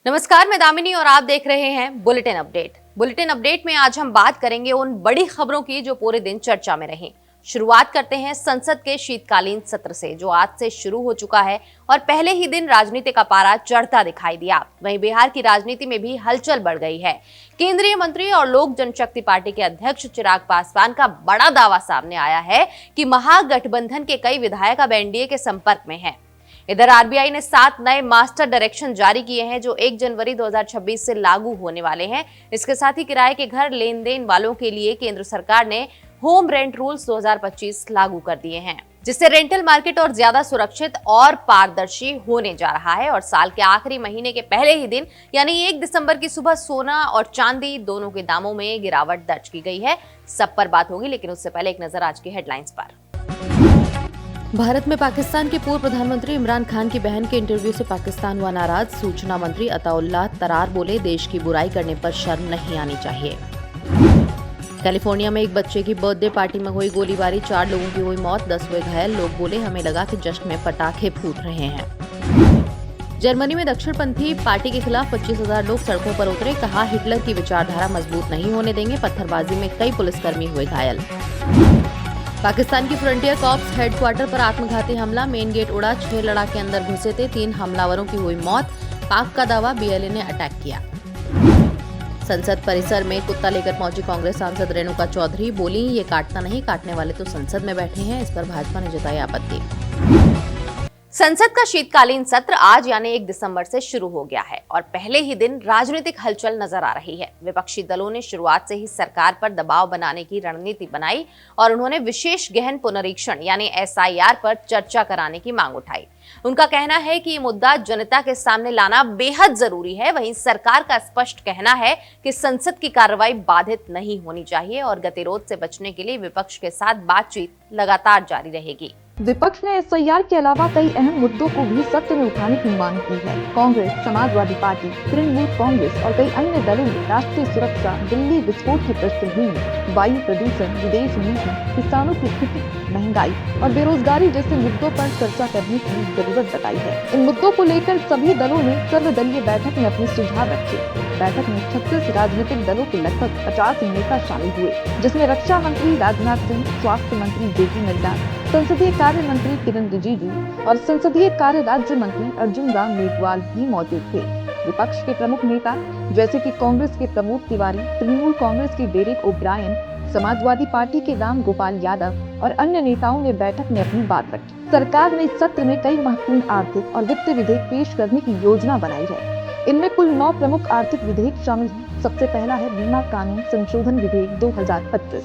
नमस्कार, मैं दामिनी और आप देख रहे हैं बुलेटिन अपडेट में आज हम बात करेंगे उन बड़ी खबरों की जो पूरे दिन चर्चा में रही। शुरुआत करते हैं संसद के शीतकालीन सत्र से, जो आज से शुरू हो चुका है और पहले ही दिन राजनीति का पारा चढ़ता दिखाई दिया। वहीं बिहार की राजनीति में भी हलचल बढ़ गई है। केंद्रीय मंत्री और लोक जनशक्ति पार्टी के अध्यक्ष चिराग पासवान का बड़ा दावा सामने आया है कि महागठबंधन के कई विधायक अब एनडीए के संपर्क में हैं। इधर आरबीआई ने 7 नए मास्टर डायरेक्शन जारी किए हैं जो 1 जनवरी 2026 से लागू होने वाले हैं। इसके साथ ही किराए के घर लेन देन वालों के लिए केंद्र सरकार ने होम रेंट रूल्स 2025 लागू कर दिए हैं, जिससे रेंटल मार्केट और ज्यादा सुरक्षित और पारदर्शी होने जा रहा है। और साल के आखिरी महीने के पहले ही दिन यानी 1 दिसंबर की सुबह सोना और चांदी दोनों के दामों में गिरावट दर्ज की गई है। सब पर बात होगी, लेकिन उससे पहले एक नजर आज की हेडलाइंस पर। भारत में पाकिस्तान के पूर्व प्रधानमंत्री इमरान खान की बहन के इंटरव्यू से पाकिस्तान हुआ नाराज। सूचना मंत्री अताउल्लाह तरार बोले, देश की बुराई करने पर शर्म नहीं आनी चाहिए। कैलिफोर्निया में एक बच्चे की बर्थडे पार्टी में हुई गोलीबारी, 4 लोगों की हुई मौत, 10 हुए घायल। लोग बोले, हमें लगा कि जश्न में पटाखे फूट रहे हैं। जर्मनी में दक्षिणपंथी पार्टी के खिलाफ 25,000 लोग सड़कों पर उतरे। कहा, हिटलर की विचारधारा मजबूत नहीं होने देंगे। पत्थरबाजी में कई पुलिसकर्मी हुए घायल। पाकिस्तान की फ्रंटियर कॉर्प्स हेडक्वार्टर पर आत्मघाती हमला, मेन गेट उड़ा, 6 लड़ाके अंदर घुसे थे, 3 हमलावरों की हुई मौत। पाक का दावा, बीएलए ने अटैक किया। संसद परिसर में कुत्ता लेकर पहुंची कांग्रेस सांसद रेणुका चौधरी, बोली, ये काटता नहीं, काटने वाले तो संसद में बैठे हैं। इस पर भाजपा ने जताई आपत्ति। संसद का शीतकालीन सत्र आज यानी 1 दिसंबर से शुरू हो गया है और पहले ही दिन राजनीतिक हलचल नजर आ रही है। विपक्षी दलों ने शुरुआत से ही सरकार पर दबाव बनाने की रणनीति बनाई और उन्होंने विशेष गहन पुनरीक्षण यानी एसआईआर पर चर्चा कराने की मांग उठाई। उनका कहना है कि ये मुद्दा जनता के सामने लाना बेहद जरूरी है। वहीं सरकार का स्पष्ट कहना है कि संसद की कार्रवाई बाधित नहीं होनी चाहिए और गतिरोध से बचने के लिए विपक्ष के साथ बातचीत लगातार जारी रहेगी। विपक्ष ने एसआईआर के अलावा कई अहम मुद्दों को भी सत्र में उठाने की मांग की है। कांग्रेस, समाजवादी पार्टी, तृणमूल कांग्रेस और कई अन्य दलों ने राष्ट्रीय सुरक्षा, दिल्ली विस्फोट की पृष्ठभूमि, वायु प्रदूषण, विदेश नीति, किसानों की स्थिति, महंगाई और बेरोजगारी जैसे मुद्दों पर चर्चा करने की जरूरत बताई है। इन मुद्दों को लेकर सभी दलों ने सर्वदलीय बैठक में अपने सुझाव रखे। बैठक में 36 राजनीतिक दलों के लगभग 50 नेता शामिल हुए, जिसमें रक्षा मंत्री राजनाथ सिंह, स्वास्थ्य मंत्री जेपी नड्डा, संसदीय कार्य मंत्री किरण रिजिजू और संसदीय कार्य राज्य मंत्री अर्जुन राम मेघवाल भी मौजूद थे। विपक्ष के प्रमुख नेता जैसे कि कांग्रेस के प्रमोद तिवारी, तृणमूल कांग्रेस के डेरेक ओब्रायन, समाजवादी पार्टी के राम गोपाल यादव और अन्य नेताओं ने बैठक में अपनी बात रखी। सरकार ने इस सत्र में कई महत्वपूर्ण आर्थिक और वित्तीय विधेयक पेश करने की योजना बनाई है। इनमें कुल 9 प्रमुख आर्थिक विधेयक शामिल हैं। सबसे पहला है बीमा कानून संशोधन विधेयक 2025,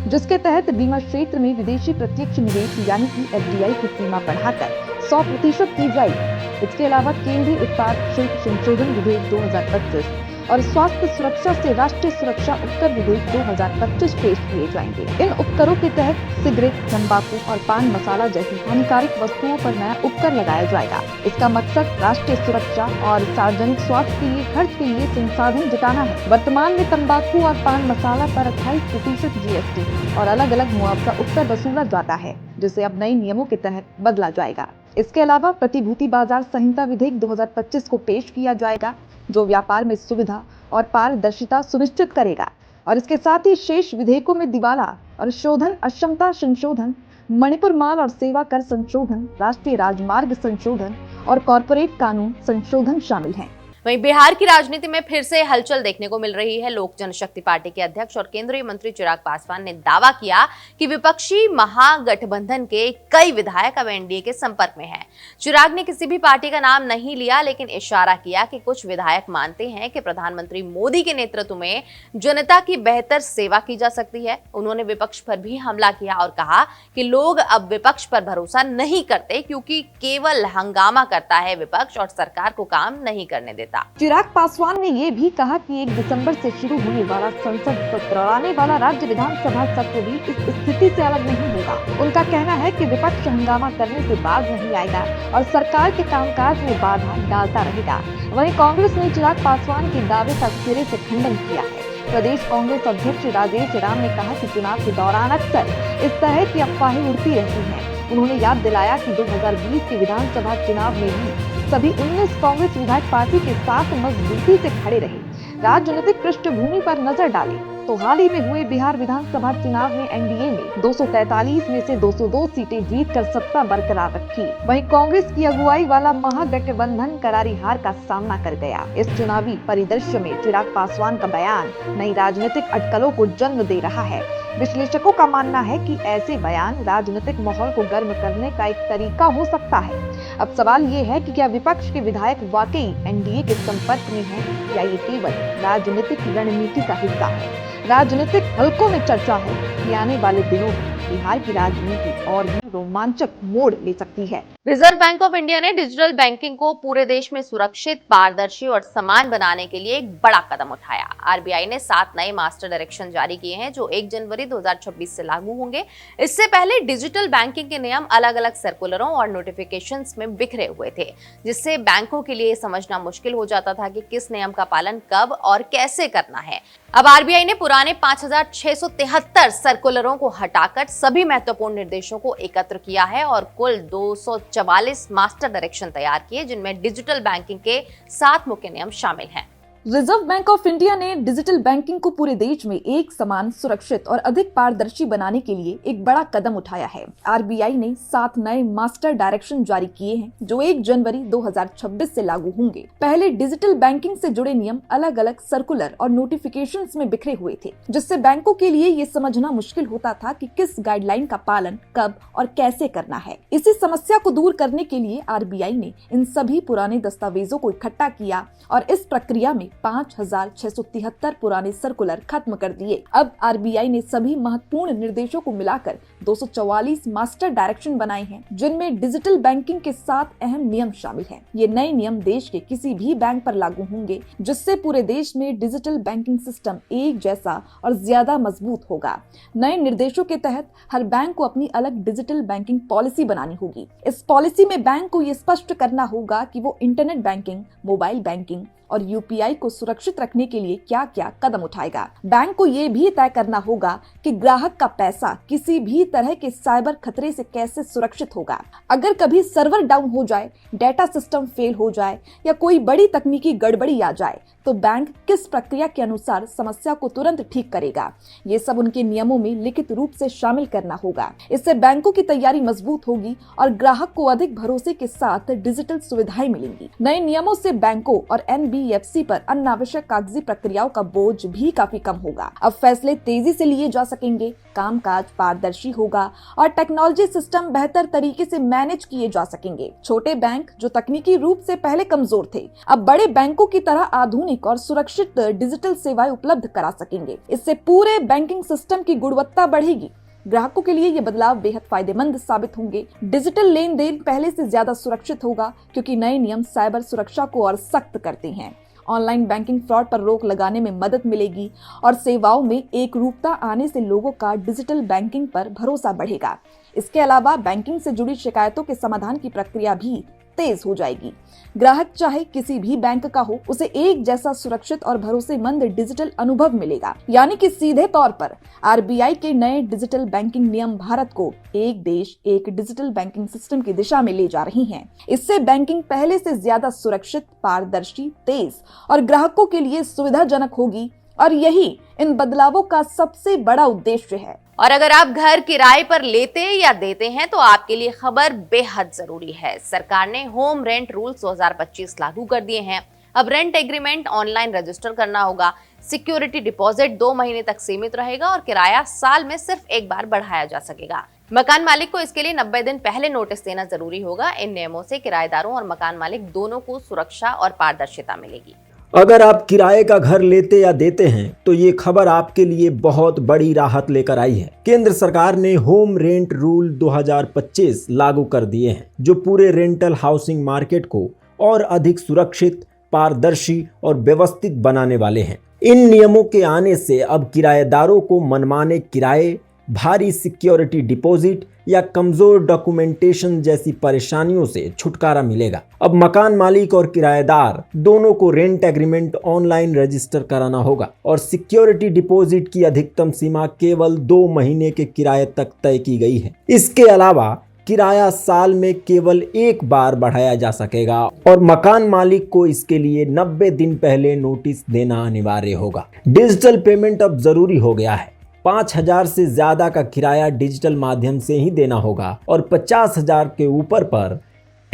जिसके तहत बीमा क्षेत्र में विदेशी प्रत्यक्ष निवेश यानी कि एफडीआई की सीमा बढ़ाकर 100% की जाएगी। इसके अलावा केंद्रीय उत्पाद शुल्क संशोधन विधेयक 2025 और स्वास्थ्य सुरक्षा से राष्ट्रीय सुरक्षा उपकर विधेयक 2025 पेश किए जाएंगे। इन उपकरों के तहत सिगरेट, तंबाकू और पान मसाला जैसी हानिकारक वस्तुओं पर नया उपकर लगाया जाएगा। इसका मकसद राष्ट्रीय सुरक्षा और सार्वजनिक स्वास्थ्य के लिए खर्च के लिए संसाधन जुटाना है। वर्तमान में तंबाकू और पान मसाला पर 28% जीएसटी और अलग अलग मुआवजा उपकर वसूला जाता है, जिसे अब नए नियमों के तहत बदला जाएगा। इसके अलावा प्रतिभूति बाजार संहिता विधेयक 2025 को पेश किया जाएगा, जो व्यापार में सुविधा और पारदर्शिता सुनिश्चित करेगा। और इसके साथ ही शेष विधेयकों में दिवाला और शोधन अक्षमता संशोधन, मणिपुर माल और सेवा कर संशोधन, राष्ट्रीय राजमार्ग संशोधन और कॉर्पोरेट कानून संशोधन शामिल हैं। वहीं बिहार की राजनीति में फिर से हलचल देखने को मिल रही है। लोक जनशक्ति पार्टी के अध्यक्ष और केंद्रीय मंत्री चिराग पासवान ने दावा किया कि विपक्षी महागठबंधन के कई विधायक अब एनडीए के संपर्क में हैं। चिराग ने किसी भी पार्टी का नाम नहीं लिया, लेकिन इशारा किया कि कुछ विधायक मानते हैं कि प्रधानमंत्री मोदी के नेतृत्व में जनता की बेहतर सेवा की जा सकती है। उन्होंने विपक्ष पर भी हमला किया और कहा कि लोग अब विपक्ष पर भरोसा नहीं करते, क्योंकि केवल हंगामा करता है विपक्ष और सरकार को काम नहीं करने देता। चिराग पासवान ने ये भी कहा कि 1 दिसंबर से शुरू होने वाला संसद सत्र और आने वाला राज्य विधानसभा सत्र भी इस स्थिति से अलग नहीं होगा। उनका कहना है कि विपक्ष हंगामा करने से बाज नहीं आएगा और सरकार के कामकाज में बाधा डालता रहेगा। वहीं कांग्रेस ने चिराग पासवान के दावे का सिरे से खंडन किया है। प्रदेश कांग्रेस अध्यक्ष राजेश राम ने कहा कि चुनाव के दौरान अक्सर इस तरह की अफवाहें उड़ती रहती हैं। उन्होंने याद दिलाया कि 2020 के विधानसभा चुनाव में भी सभी 19 कांग्रेस विधायक पार्टी के साथ मजबूती से खड़े रहे। राजनीतिक पृष्ठभूमि पर नजर डालें तो हाल ही में हुए बिहार विधानसभा चुनाव में एनडीए ने 243 में से 202 सीटें जीतकर सत्ता बरकरार रखी। वहीं कांग्रेस की अगुवाई वाला महागठबंधन करारी हार का सामना कर गया। इस चुनावी परिदृश्य में चिराग पासवान का बयान नई राजनीतिक अटकलों को जन्म दे रहा है। विश्लेषकों का मानना है कि ऐसे बयान राजनीतिक माहौल को गर्म करने का एक तरीका हो सकता है। अब सवाल ये है कि क्या विपक्ष के विधायक वाकई एनडीए के संपर्क में हैं या ये केवल राजनीतिक रणनीति का हिस्सा है। राजनीतिक हलकों में चर्चा है कि आने वाले दिनों में बिहार की राजनीति और भी रोमांचक मोड़ ले सकती है। रिजर्व बैंक ऑफ इंडिया ने डिजिटल बैंकिंग को पूरे देश में सुरक्षित, पारदर्शी और समान बनाने के लिए एक बड़ा कदम उठाया। आरबीआई ने 7 नए मास्टर डायरेक्शन जारी किए हैं जो 1 जनवरी 2026 से लागू होंगे। इससे पहले डिजिटल बैंकिंग के नियम अलग अलग सर्कुलरों और नोटिफिकेशंस में बिखरे हुए थे, जिससे बैंकों के लिए समझना मुश्किल हो जाता था कि किस नियम का पालन कब और कैसे करना है। अब आरबीआई ने पुराने 5673 सर्कुलरों को हटाकर सभी महत्वपूर्ण निर्देशों को एकत्र किया है और कुल 244 मास्टर डायरेक्शन तैयार किए, जिनमें डिजिटल बैंकिंग के 7 मुख्य नियम शामिल हैं। रिजर्व बैंक ऑफ इंडिया ने डिजिटल बैंकिंग को पूरे देश में एक समान, सुरक्षित और अधिक पारदर्शी बनाने के लिए एक बड़ा कदम उठाया है। आरबीआई ने 7 नए मास्टर डायरेक्शन जारी किए हैं जो 1 जनवरी 2026 से लागू होंगे। पहले डिजिटल बैंकिंग से जुड़े नियम अलग अलग सर्कुलर और नोटिफिकेशंस में बिखरे हुए थे, जिससे बैंकों के लिए ये समझना मुश्किल होता था कि किस गाइडलाइन का पालन कब और कैसे करना है। इसी समस्या को दूर करने के लिए आरबीआई ने इन सभी पुराने दस्तावेजों को इकट्ठा किया और इस प्रक्रिया में 5673 पुराने सर्कुलर खत्म कर दिए। अब आरबीआई ने सभी महत्वपूर्ण निर्देशों को मिलाकर 244 मास्टर डायरेक्शन बनाए हैं, जिनमें डिजिटल बैंकिंग के 7 अहम नियम शामिल हैं। ये नए नियम देश के किसी भी बैंक पर लागू होंगे, जिससे पूरे देश में डिजिटल बैंकिंग सिस्टम एक जैसा और ज्यादा मजबूत होगा। नए निर्देशों के तहत हर बैंक को अपनी अलग डिजिटल बैंकिंग पॉलिसी बनानी होगी। इस पॉलिसी में बैंक को ये स्पष्ट करना होगा कि वो इंटरनेट बैंकिंग, मोबाइल बैंकिंग और यूपीआई को सुरक्षित रखने के लिए क्या क्या कदम उठाएगा। बैंक को ये भी तय करना होगा कि ग्राहक का पैसा किसी भी तरह के साइबर खतरे से कैसे सुरक्षित होगा। अगर कभी सर्वर डाउन हो जाए, डेटा सिस्टम फेल हो जाए या कोई बड़ी तकनीकी गड़बड़ी आ जाए तो बैंक किस प्रक्रिया के अनुसार समस्या को तुरंत ठीक करेगा। ये सब उनके नियमों में लिखित रूप से शामिल करना होगा। इससे बैंकों की तैयारी मजबूत होगी और ग्राहक को अधिक भरोसे के साथ डिजिटल सुविधाएं मिलेंगी। नए नियमों से बैंकों और एनबीएफसी पर अनावश्यक कागजी प्रक्रियाओं का बोझ भी काफी कम होगा। अब फैसले तेजी से लिए जा सकेंगे, कामकाज पारदर्शी होगा और टेक्नोलॉजी सिस्टम बेहतर तरीके से मैनेज किए जा सकेंगे। छोटे बैंक जो तकनीकी रूप से पहले कमजोर थे, अब बड़े बैंकों की तरह आधुनिक और सुरक्षित डिजिटल सेवाएं उपलब्ध करा सकेंगे। इससे पूरे बैंकिंग सिस्टम की गुणवत्ता बढ़ेगी। ग्राहकों के लिए ये बदलाव बेहद फायदेमंद साबित होंगे। डिजिटल लेन देन पहले से ज्यादा सुरक्षित होगा क्योंकि नए नियम साइबर सुरक्षा को और सख्त करते हैं। ऑनलाइन बैंकिंग फ्रॉड पर रोक लगाने में मदद मिलेगी और सेवाओं में एक रूपता आने से लोगों का डिजिटल बैंकिंग पर भरोसा बढ़ेगा। इसके अलावा बैंकिंग से जुड़ी शिकायतों के समाधान की प्रक्रिया भी तेज हो जाएगी। ग्राहक चाहे किसी भी बैंक का हो, उसे एक जैसा सुरक्षित और भरोसेमंद डिजिटल अनुभव मिलेगा। यानी कि सीधे तौर पर आरबीआई के नए डिजिटल बैंकिंग नियम भारत को एक देश एक डिजिटल बैंकिंग सिस्टम की दिशा में ले जा रही हैं। इससे बैंकिंग पहले से ज्यादा सुरक्षित, पारदर्शी, तेज और ग्राहकों के लिए सुविधाजनक होगी और यही इन बदलावों का सबसे बड़ा उद्देश्य है। और अगर आप घर किराए पर लेते या देते हैं तो आपके लिए खबर बेहद जरूरी है। सरकार ने होम रेंट रूल्स 2025 लागू कर दिए हैं। अब रेंट एग्रीमेंट ऑनलाइन रजिस्टर करना होगा। सिक्योरिटी डिपॉजिट 2 महीने तक सीमित रहेगा और किराया साल में सिर्फ एक बार बढ़ाया जा सकेगा। मकान मालिक को इसके लिए 90 दिन पहले नोटिस देना जरूरी होगा। इन नियमों से किराएदारों और मकान मालिक दोनों को सुरक्षा और पारदर्शिता मिलेगी। अगर आप किराए का घर लेते या देते हैं तो ये खबर आपके लिए बहुत बड़ी राहत लेकर आई है। केंद्र सरकार ने होम रेंट रूल 2025 लागू कर दिए हैं, जो पूरे रेंटल हाउसिंग मार्केट को और अधिक सुरक्षित, पारदर्शी और व्यवस्थित बनाने वाले हैं। इन नियमों के आने से अब किराएदारों को मनमाने किराए, भारी सिक्योरिटी डिपॉजिट या कमजोर डॉक्यूमेंटेशन जैसी परेशानियों से छुटकारा मिलेगा। अब मकान मालिक और किराएदार दोनों को रेंट एग्रीमेंट ऑनलाइन रजिस्टर कराना होगा और सिक्योरिटी डिपॉजिट की अधिकतम सीमा केवल 2 महीने के किराए तक तय की गई है। इसके अलावा किराया साल में केवल एक बार बढ़ाया जा सकेगा और मकान मालिक को इसके लिए 90 दिन पहले नोटिस देना अनिवार्य होगा। डिजिटल पेमेंट अब जरूरी हो गया है। 5,000 से ज्यादा का किराया डिजिटल माध्यम से ही देना होगा और 50,000 के ऊपर पर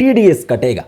TDS कटेगा,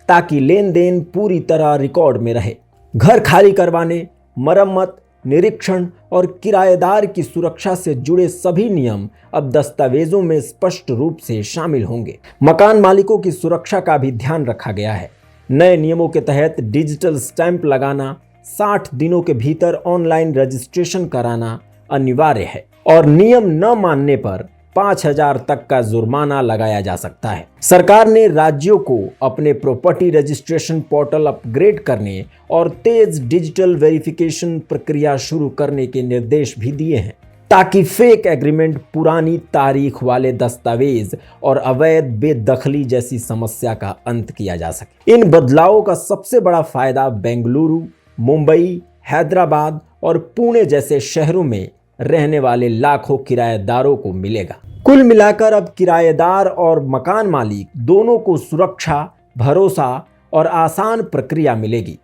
ताकि लेन देन पूरी तरह रिकॉर्ड में रहे। घर खाली करवाने, मरम्मत, निरीक्षण और किराएदार की सुरक्षा से जुड़े सभी नियम अब दस्तावेजों में स्पष्ट रूप से शामिल होंगे। मकान मालिकों की सुरक्षा का भी ध्यान रखा गया है। नए नियमों के तहत डिजिटल स्टैंप लगाना, 60 दिनों के भीतर ऑनलाइन रजिस्ट्रेशन कराना अनिवार्य है और नियम न मानने पर 5,000 तक का जुर्माना लगाया जा सकता है। सरकार ने राज्यों को अपने प्रॉपर्टी रजिस्ट्रेशन पोर्टल अपग्रेड करने और तेज डिजिटल वेरिफिकेशन प्रक्रिया शुरू करने के निर्देश भी दिए हैं, ताकि फेक एग्रीमेंट, पुरानी तारीख वाले दस्तावेज और अवैध बेदखली जैसी समस्या का अंत किया जा सके। इन बदलावों का सबसे बड़ा फायदा बेंगलुरु, मुंबई, हैदराबाद और पुणे जैसे शहरों में रहने वाले लाखों किराएदारों को मिलेगा। कुल मिलाकर अब किराएदार और मकान मालिक दोनों को सुरक्षा, भरोसा और आसान प्रक्रिया मिलेगी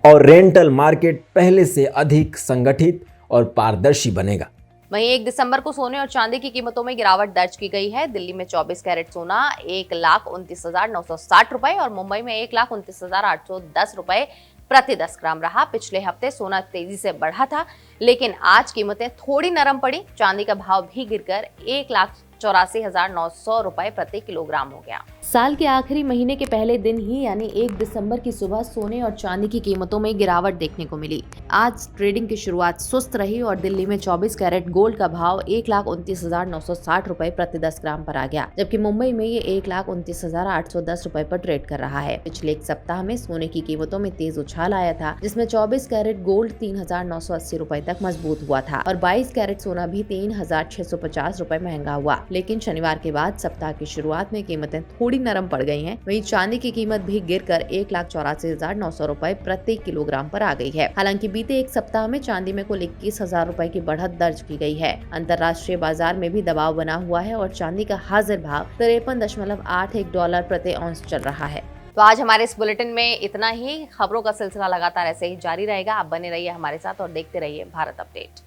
और रेंटल मार्केट पहले से अधिक संगठित और पारदर्शी बनेगा। वहीं 1 दिसंबर को सोने और चांदी की कीमतों में गिरावट दर्ज की गई है। दिल्ली में 24 कैरेट सोना 1,29,960 रुपए और मुंबई में 1,29,810 रुपए प्रति 10 ग्राम रहा। पिछले हफ्ते सोना तेजी से बढ़ा था, लेकिन आज कीमतें थोड़ी नरम पड़ी। चांदी का भाव भी गिरकर 1,84,900 रुपए प्रति किलोग्राम हो गया। साल के आखिरी महीने के पहले दिन ही यानी 1 दिसंबर की सुबह सोने और चांदी की कीमतों में गिरावट देखने को मिली। आज ट्रेडिंग की शुरुआत सुस्त रही और दिल्ली में 24 कैरेट गोल्ड का भाव 1,29,960 रुपए प्रति 10 ग्राम पर आ गया, जबकि मुंबई में ये 1,29,810 रुपए पर ट्रेड कर रहा है। पिछले एक सप्ताह में सोने की कीमतों में तेज उछाल आया था, जिसमें 24 कैरेट गोल्ड 3,980 रुपए तक मजबूत हुआ था और 22 कैरेट सोना भी 3,650 रुपए महंगा हुआ। लेकिन शनिवार के बाद सप्ताह की शुरुआत में कीमतें थोड़ी नरम पड़ गई हैं। वहीं चांदी की कीमत भी गिरकर 1,84,900 रुपए प्रति किलोग्राम पर आ गई है। हालांकि बीते एक सप्ताह में चांदी में कुल 21,000 रुपए की बढ़त दर्ज की गई है। अंतर्राष्ट्रीय बाजार में भी दबाव बना हुआ है और चांदी का हाजिर भाव 53.81 डॉलर प्रति औंस चल रहा है। तो आज हमारे इस बुलेटिन में इतना ही। खबरों का सिलसिला लगातार ऐसे ही जारी रहेगा। आप बने रहिए हमारे साथ और देखते रहिए भारत अपडेट।